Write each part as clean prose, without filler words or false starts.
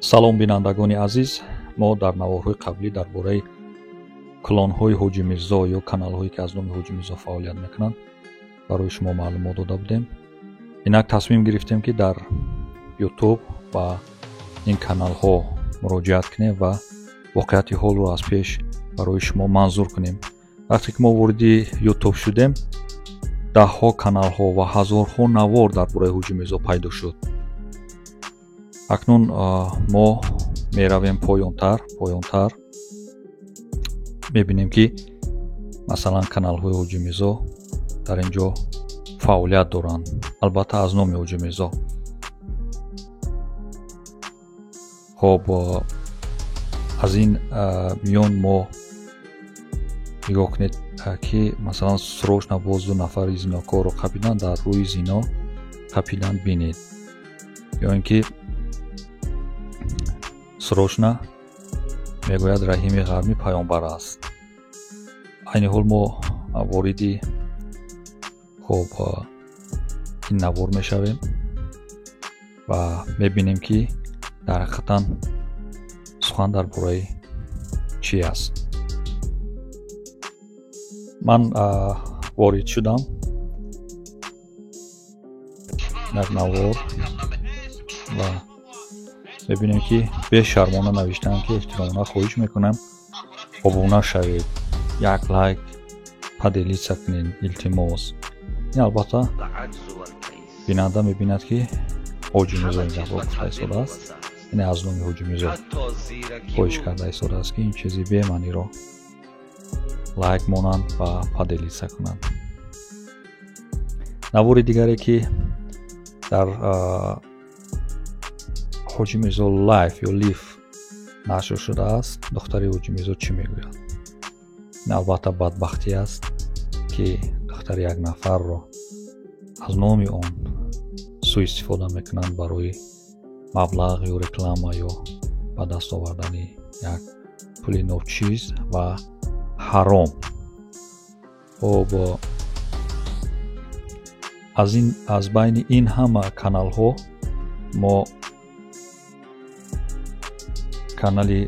салом бинандагони азиз, мо дар наворҳои қаблӣ дар бораи клонҳои Ҳоҷи Мирзо ё каналҳое ки аз номи Ҳоҷи Мирзо фаъолият мекунанд барои шумо маълумот дода будем. Инак тасмим гирифтем ки дар YouTube ба ин каналҳо муроҷиат кунем ва воқеияти ҳолро аз пеш барои шумо манзур кунем. вақте ки мо вориди YouTube шудем, даҳҳо каналҳо ва ҳазорҳо навор дар бораи Ҳоҷи Мирзо пайдо шуд. акнун мо меравем поёнтар мебинем ки масалан каналҳои Ҳоҷи Мирзо дар ин ҷо фаъолият доранд, албатта аз номи Ҳоҷи Мирзо. хоб аз ин миён мо нигоҳ кунед ки масалан срочно 12 нафари зинокорро қапидан дар рӯи зино қапидан бинед, ё ин ки срочно мегӯяд Раҳими Ғармӣ паёнбар аст. айни ҳол мо вориди хоб ин навор мешавем ва мебинем ки дар ҳақиқатан сухан дар бораи чӣ аст. ман ворид шудам дар навор ва мебинем ки бешармона навиштаам ки эҳтиромона хоҳиш мекунам обуна шавед, як лайк паделиса кунед, илтимос. ин албатта бинанда мебинад ки Ҳоҷи Мирзо ин гафро гуфта истодааст, яъне аз номи Ҳоҷи Мирзо хоҳиш карда истодааст ки ин чизи бемаъниро лайк монанд ва паделиса кунанд. навори дигаре ки дар Ҳоҷи Мирзо лайф ё лиф нашр шудааст, духтари Ҳоҷи Мирзо чӣ мегӯяд? ин албатта бадбахтӣ аст ки духтари як нафарро аз номи он сӯистифода мекунанд барои маблағ ё реклама ё ба даст овардани як пули ночиз ва ҳаром. хоб аз байни ин ҳама каналҳо мо канали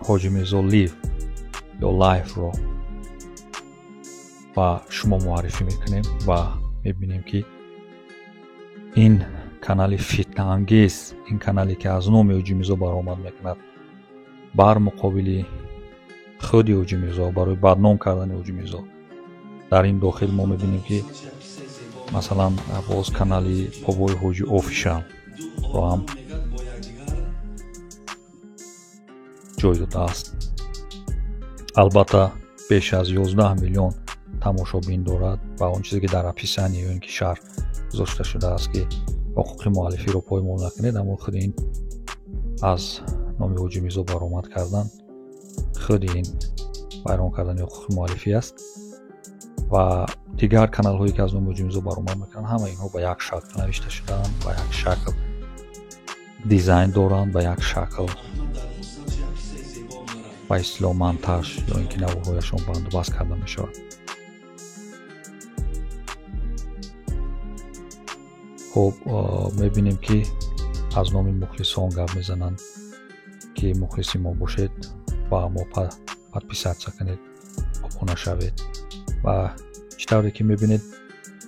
Ҳоҷи Мирзо лив ё лайфро ба шумо муаррифӣ мекунем ва мебинем ки ин канали фитнаангез, ин канале ки аз номи Ҳоҷи Мирзо баромад мекунад бар муқобили худи Ҳоҷи Мирзо, барои бадном кардани Ҳоҷи Мирзо. дар ин дохил мо мебинем ки масалан боз канали бобои ҳоҷи офишал ро ҳам ҷой додааст. албатта беш аз 11 миллион тамошобин дорад ва он чизе ки дар описание ё ин ки шарҳ гузошта шудааст ки ҳуқуқи муаллифиро поймол накунед, аммо худи ин аз номи Ҳоҷи Мирзо баромад кардан худи ин вайрон кардани ҳуқуқи муаллифӣ аст. ва дигар каналҳое ки аз номи Ҳоҷи Мирзо баромад мекунанд, ҳама инҳо ба як шакл навишта шудаанд, ба як шакл дизайн доранд, ба як шакл ба истлоҳ монтаж ё ин ки наворҳояшон бандобаст карда мешавад. хоб мебинем ки аз номи мухлисон гап мезананд ки мухлиси мо бошед ва мо подписатсия кунед, обуна шавед. ва чӣ тавре ки мебинед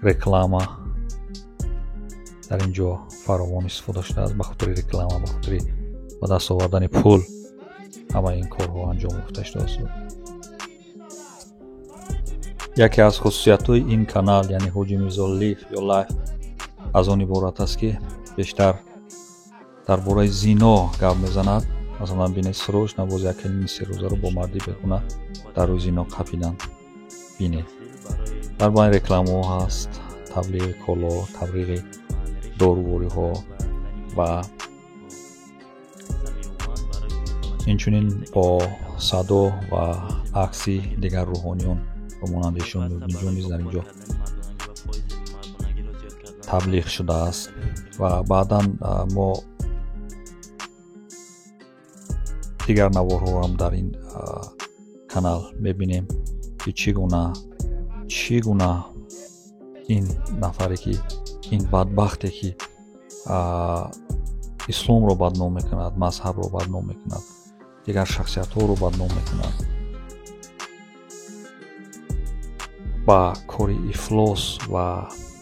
реклама дар ин ҷо фаровон истифода шудааст, ба хотири реклама, ба хотири ба даст овардани пул ҳама ин корҳо анҷом ёфта шудааст. яке аз хусусиятҳои ин канал, яъне Ҳоҷи Мирзо лиф ё лайф, аз он иборат аст ки бештар дар бораи зино гап мезанад. масалан бинед срочно боз як клини серӯзаро бо марди бегуна дар рӯи зино қапидан бинед. дар байни рекламаҳо ҳаст, таблиғи коло, тавриғи дорувориҳо ва инчунин бо садо ва акси дигар рӯҳониён ба монанди Шоҳ Нурниҷон низ дар ин ҷо таблиғ шудааст. ва баъдан мо дигар наворҳо ҳам дар ин канал мебинем ки чӣ гуна ин нафаре ки ин бадбахте ки ислом ро бадном мекунад, мазҳаб ро бадном мекунад, дигар шахсиятҳоро бадном мекунад, ба кори ифлос ва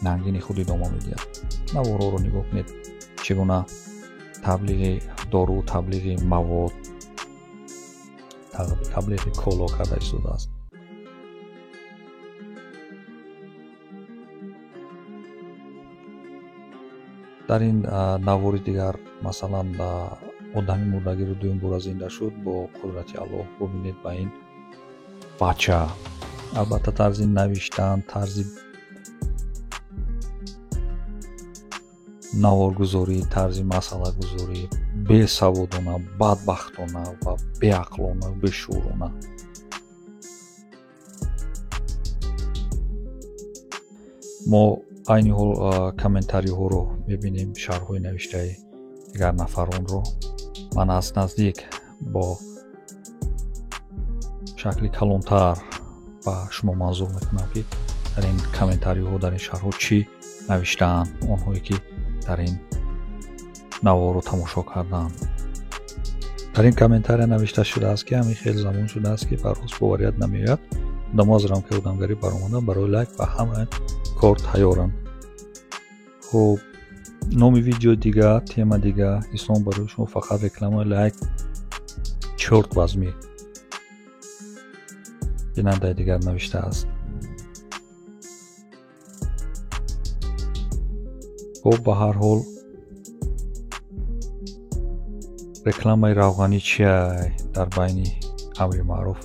нангини худ идома медиҳад. наворҳоро нигоҳ кунед, чӣ гуна таблиғи дору, таблиғи мавод, таблиғи коло карда истодааст. дар ин навори дигар масалан одами мурдагиро дуюм бора зинда шуд бо қудрати Аллоҳ. бубинед ба ин бача, албатта тарзи навиштан, тарзи наворгузорӣ, тарзи масъалагузорӣ бесаводона, бадбахтона ва беақлона, бешӯрона. мо айни ҳол комментариҳоро мебинем, шарҳҳои навиштаи дигар нафаронро. ман аз наздик бо шакли калонтар ба шумо манзур мекунам ки дар ин комментариҳо, дар ин шарҳҳо чӣ навиштаанд онҳое ки дар ин наворро тамошо кардаанд. дар ин комментария навишта шудааст ки ҳамин хел замон шудааст ки бароз боварият намеояд, одамо аз рамкаи одамгарӣ баромада барои лайк ба ҳама кор тайёранд. хуб, номи видео дигар, тема дигар, ислом барои шумо фақат рекламаи лайк, чорт вазми бинандаи дигар навиштааст. хуб, ба ҳар ҳол рекламаи равғанӣ чиай дар байни амри маъруф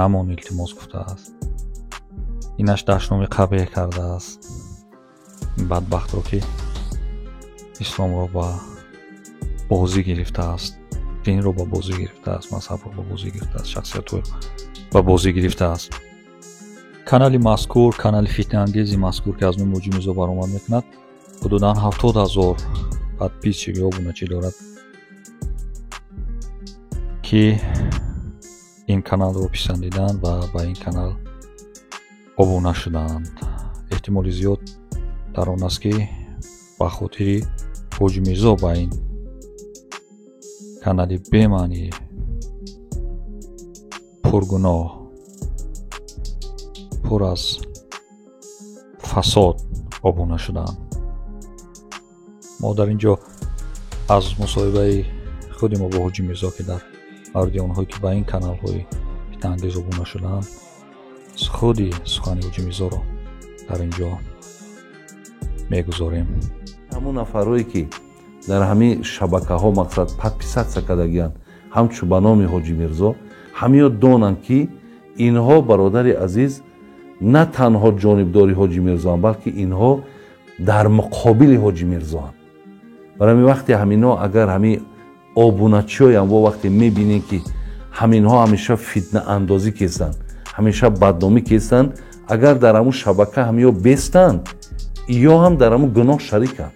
намон, илтимос гуфтааст. инаш дашноми қабеҳ кардааст. ин бадбахтро ки исломро ба бозӣ гирифтааст, динро ба бозӣ гирифтааст, мазҳабро ба бозӣ гирифтааст, шахсиятҳоро ба бозӣ гирифтааст. канали мазкур, канали фитнаангези мазкур ки аз номи Ҳоҷи Мирзо баромад мекунад, ҳудудан 70,000 подписчик ё обуначӣ дорад ки ин каналро писандиданд ва ба ин канал обуна шуданд. эҳтимоли зиёд дар он аст ки ба хотири Ҳоҷи Мирзо ба ин канали бемаънӣ пургуноҳ, пур аз фасод обуна шуданд. мо дар ин ҷо аз мусоҳибаи худи мо бо Ҳоҷи Мирзо ки дар мавриди онҳое ки ба ин каналҳои фитнаангез обуна шуданд, худи сухани Ҳоҷи Мирзоро дар ин ҷо мегузорем. ҳамон нафарое ки дар ҳамин шабакаҳо мақсад подписатсия кардагиянд ҳамчун ба номи Ҳоҷи Мирзо, ҳамиё донанд ки инҳо бародари азиз на танҳо ҷонибдори Ҳоҷи Мирзоанд, балки инҳо дар муқобили Ҳоҷи Мирзоанд. барои ҳамин вақте ҳаминҳо агар ҳамин обуначиҳоям во вақте мебинем ки ҳаминҳо ҳамеша фитнаандозӣ кестанд, ҳамеша бадномӣ кестанд, агар дар ҳамун шабака ҳамиё бестанд, иё ҳам дар ҳамун гуноҳ шариканд,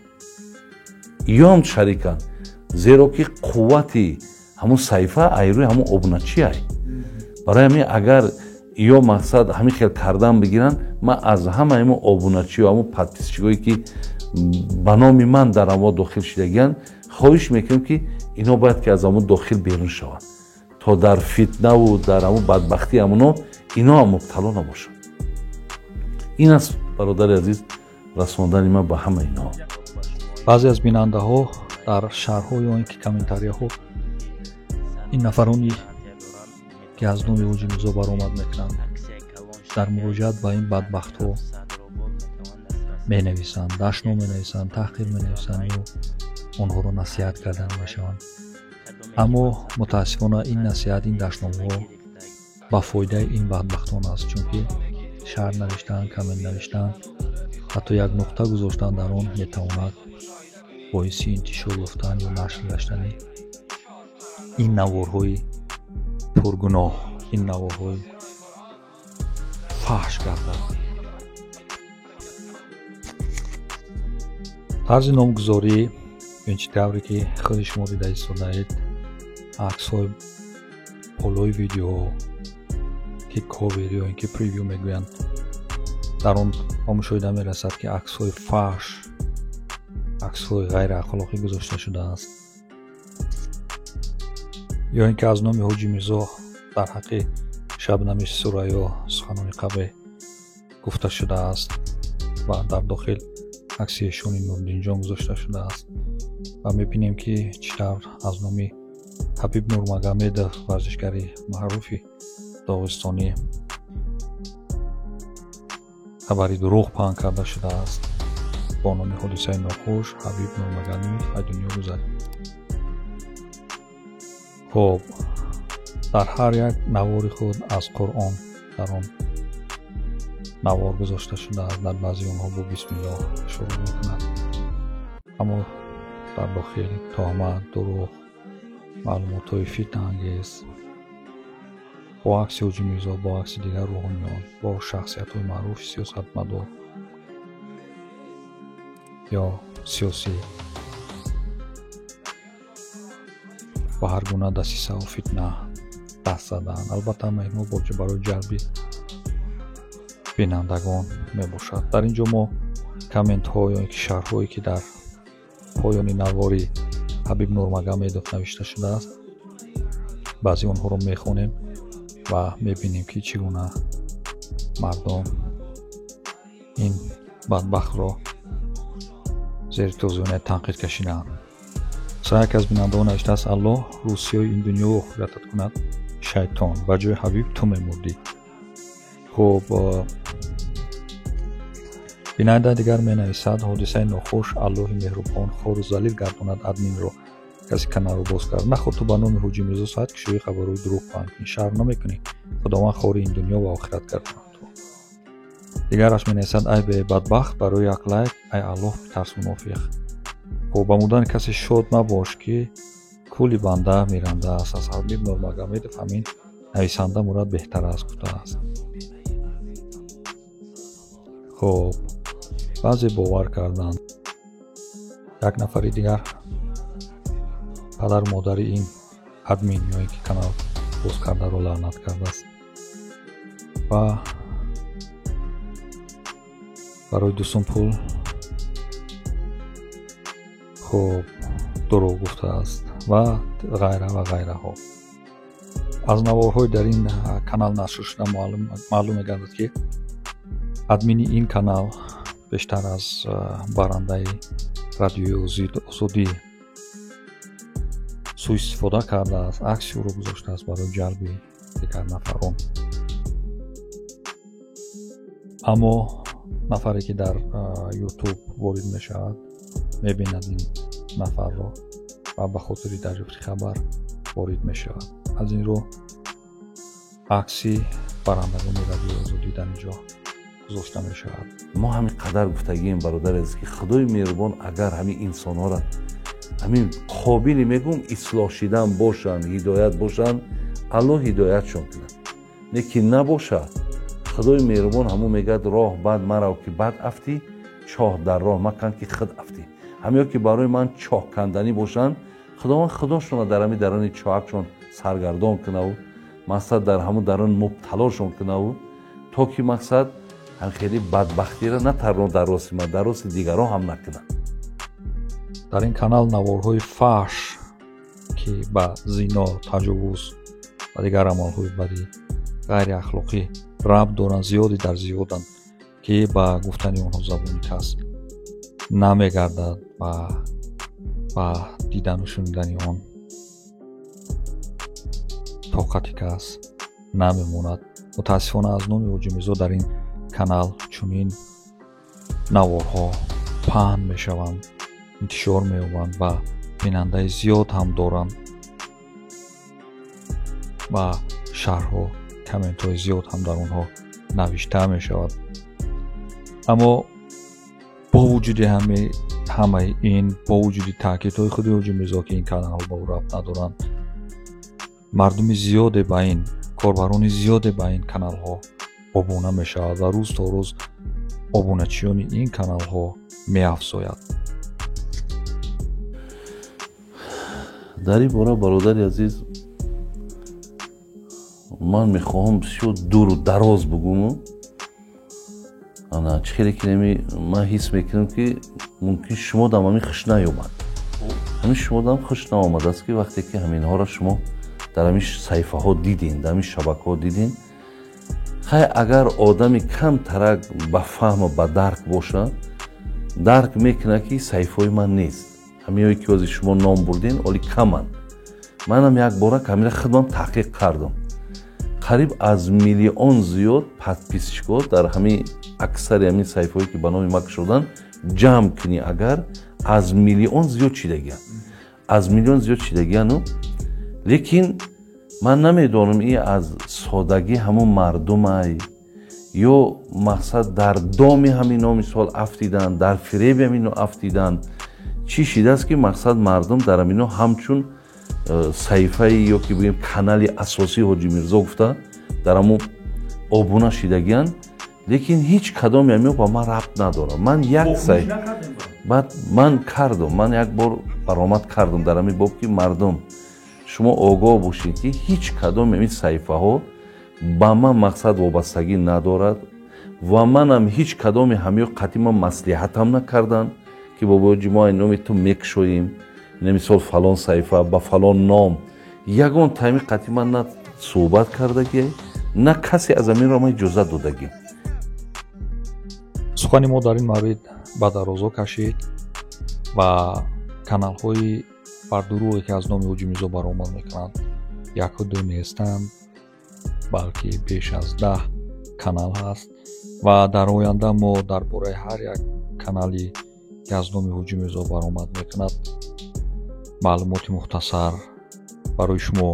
иё ҳам шариканд, зеро ки қуввати ҳамун саҳифа айрӯи ҳамун обуначиай. барои ҳамин агар иё мақсад ҳамин хел кардан бигиранд, ман аз ҳама ҳамун обуначиҳо, ҳамун подписчигое ки ба номи ман дар ҳамо дохил шудагиянд, хоҳиш мекунам ки инҳо бояд ки аз ҳамун дохил берун шаванд, то дар фитнаву дар ҳамун бадбахти ҳамунҳо инҳо ҳам мубтало набошанд. ин аст бародари азиз расондани ман ба ҳама инҳо. баъзе аз бинандаҳо дар шарҳҳо ё ин ки комментарияҳо ин нафарони ки аз номи Ҳоҷи Мирзо баромад мекунанд, дар муроҷиат ба ин бадбахтҳо менависанд, дашно менависанд, таҳқир менависанд ё онҳоро насиҳат кардан мешаванд. аммо мутаассифона ин насиҳат, ин дашномаҳо ба фоидаи ин бадбахтон аст, чунки шарҳ навиштан, коммент навиштан, ҳатто як нуқта гузоштан дар он метавонад боиси интишор ёфтан ё нашр гаштани ин наворҳои пургуноҳ, ин наворҳои фаҳш гардад. тарзи номгузорӣ инчи тавре ки худи шумо дида истодаед, аксҳои болои видеоҳо ки ковер ё ин ки превью мегӯянд, дар он ба мушоҳида мерасад ки аксҳои фаҳш, аксҳои ғайриахлоқӣ гузошта шудааст. ё ин ки аз номи ҳоҷӣ мирзо дар ҳаққи шабнами сурайё суханони қабле гуфта шудааст ва дар дохил акси эшони нурдинҷон гузошта шудааст ва мебинем ки чӣ тавр аз номи ҳабиб нурмагомедов варзишгари маъруфи доғистонӣ хабари дурӯғ паҳн карда шудааст. бо номи ҳодисаи нохуш ҳабиб нурмагомедов аз дунё гузарид. хоб дар ҳар як навори худ аз қуръон дар он навор гузошта шудааст. дар баъзи онҳо бо бисмиллоҳ шурӯъ мекунад, аммо дар дохил тӯҳмат, дурӯғ, маълумотҳои фитнаангез бо акси ҳоҷӣ мирзо, бо акси дигар рӯҳониён, бо шахсиятҳои маъруфи сиёсатмадор ё сиёсӣ ба ҳар гуна дасисаву фитна даст заданд. албатта маҳмо барои ҷалби бинандагон мебошад. дар ин ҷо мо комментҳо ё ки шарҳҳое ки дар поёни навори ҳабиб нурмагомедов навишта шудааст, баъзи онҳоро мехонем ва мебинем ки чӣ гуна мардум ин бадбахтро зери тӯзиёнияти танқид кашиданд. яке аз бинандаҳо навиштааст: аллоҳ рӯсиёи ин дунё охиратат кунад, шайтон, ба ҷои ҳабиб ту мемурдӣ. хуб, бинандаи дигар менависад: ҳодисаи нохуш, аллоҳи меҳрубон хору залил гардонад админро, касе каналро боз кард. наход ту ба номи ҳоҷӣ мирзо соат кишоии хабарҳои дурӯғ паҳн кунӣ, шарм намекунӣ, худованд хори ин дунё ва охират гардонад. дигараш менависад: ай бе бадбахт, барои як лайк, ай Аллоҳ битарс мунофиқ. хуб, ба мудани касе шод мабош ки кули банда миранда аст. аз ҳабиб нурмагомедов ҳамин нависанда мурад беҳтар аст гуфтааст. хуб, баъзе бовар карданд як нафари дигар падару модари ин админ ё ин ки канал боз кардаро лаънат кардааст ва барои дусум пул хуб дурӯғ гуфтааст ва ғайра ва ғайраҳо. аз наворҳои дар ин канал нашр шуда маълум мегардад ки админи ин канал бештар аз барандаи радиои озодӣ сӯистифода кардааст, акси ӯро гузоштааст барои ҷалби дигар нафарон. аммо нафаре ки дар ютуб ворид мешавад мебинад ин нафарро ва ба хотири дарёфти хабар ворид мешавад. аз ин рӯ акси барандагони радиои озодӣ дар ин ҷо гузошта мешавад. мо ҳамин қадар гуфтагием бародари азиз ки худои меҳрубон агар ҳамин инсонҳоро ҳамин қобили мегӯм ислоҳ шидан бошанд, ҳидоят бошанд, аллоҳ ҳидоятшон кунад. не ки набошад, худои меҳрубон ҳамун мегӯяд роҳ бад марав ки бад афтӣ, чоҳ дар роҳ макан ки худ афтӣ. ҳамеё ки барои ман чоҳ канданӣ бошанд, худованд худошона дар ҳамин дарони чоҳакшон саргардон кунаву мақсад дар ҳамун дарон мубталошон кунаву то ки мақсад ҳамхели бадбахтиро на танҳо дар роси ман, дар роси дигарон ҳам накунад. дар ин канал наворҳои фаҳш ки ба зино, таҷовуз ва дигар амалҳои бадӣ ғайриахлоқӣ рабт доранд, зиёди дар зиёданд ки ба гуфтани онҳо забони кас намегардад ва ба дидану шунидани он тоқати кас намемонад. мутаассифона аз номи ҳоҷӣ мирзо дар ин канал чунин наворҳо паҳн мешаванд, интишор меёбанд ва бинандаи зиёд ҳам доранд ва шарҳҳо, комментҳои зиёд ҳам дар онҳо навишта мешавад. аммо бо вуҷуди ҳамаи ин, бо вуҷуди таъкидҳои худи ҳоҷӣ мирзо ки ин каналҳо ба ӯ рабт надоранд, мардуми зиёде ба ин, корбарони зиёде ба ин каналҳо обуна мешавад ва рӯз то рӯз обуначиёни ин каналҳо меафзояд. дар ин бора бародари азиз ман мехоҳам бисёр дуру дароз бигӯм. ана чӣ хеле ки ман ҳис мекунам ки мумкин шумодам ҳамин хуш наёмад. ҳамин шумодам хуш наомадааст ки вақте ки ҳаминҳоро шумо дар ҳамин саҳифаҳо дидин, дар ҳамин шабакаҳо дидин. хай агар одами камтарак ба фаҳму ба дарк боша, дарк мекунад ки саҳифаҳои ман нест. ҳамиҳое ки ҳозир шумо ном бурдин оли каманд. манам як бора камера худам таҳқиқ кардам. қариб аз миллион зиёд подписчикҳо дар ҳамин аксари ҳамин саҳифаҳое ки ба номи мак шудан ҷамъ кунӣ, агар аз миллион зиёд чидагиян. аз миллион зиёд чидагияну, лекин ман намедонам ин аз содагӣ ҳамон мардумай ё мақсад дар доми ҳамино мисол афтидан, дар фиреби ҳамино афтидан. чӣ шидааст ки мақсад мардум дар ҳамино ҳамчун саҳифаи ё ки бигӯем канали асосии Ҳоҷи Мирзо гуфта дар ҳамон обуна шидагиян, лекин ҳеҷ кадоми ҳамиҳо ба ман рабт надорад. ман як баъд ман кардам, ман як бор баромад кардам дар ҳамин боб ки мардум шумо огоҳ бошед ки ҳеҷ кадоми ҳамин саҳифаҳо ба ман мақсад вобастагӣ надорад ва манам ҳеҷ кадоми ҳамиҳо қатъи ман маслиҳатам накардан ки бобоҷи мо номи ту мекушоем, мисол фалон саҳифа ба фалон ном. ягон тайми қатъи ман на суҳбат кардагӣ, на касе аз ҳаминро ман иҷозат додагӣ. сухани мо дар ин маврид ба дарозо кашид ва каналҳои бардурӯғе ки аз номи Ҳоҷи Мирзо баромад мекунанд яку ду нестанд, балки беш аз 10 канал ҳаст ва дар оянда мо дар бораи ҳар як канали ки аз номи Ҳоҷи Мирзо баромад мекунад маълумоти мухтасар барои шумо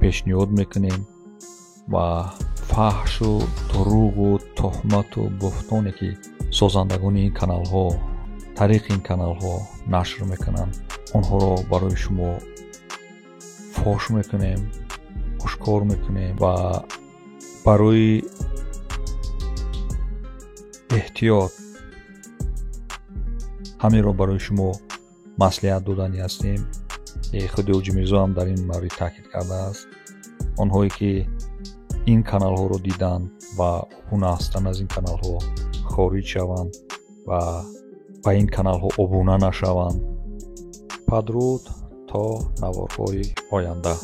пешниҳод мекунем ва фаҳшу дуруғу тӯҳмату буҳтоне ки созандагони ин каналҳо тариқи ин каналҳо нашр мекунанд, онҳоро барои шумо фош мекунем, ошкор мекунем ва барои эҳтиёт ҳамеро барои шумо маслиҳат додани ҳастем. худи Ҳоҷи Мирзо ҳам дар ин маврид таъкид кардааст. онҳое ки ин каналҳоро диданд ва обуна ҳастанд аз ин каналҳо хориҷ шаванд ва ба ин каналҳо обуна нашаванд. падруд то наворҳои оянда.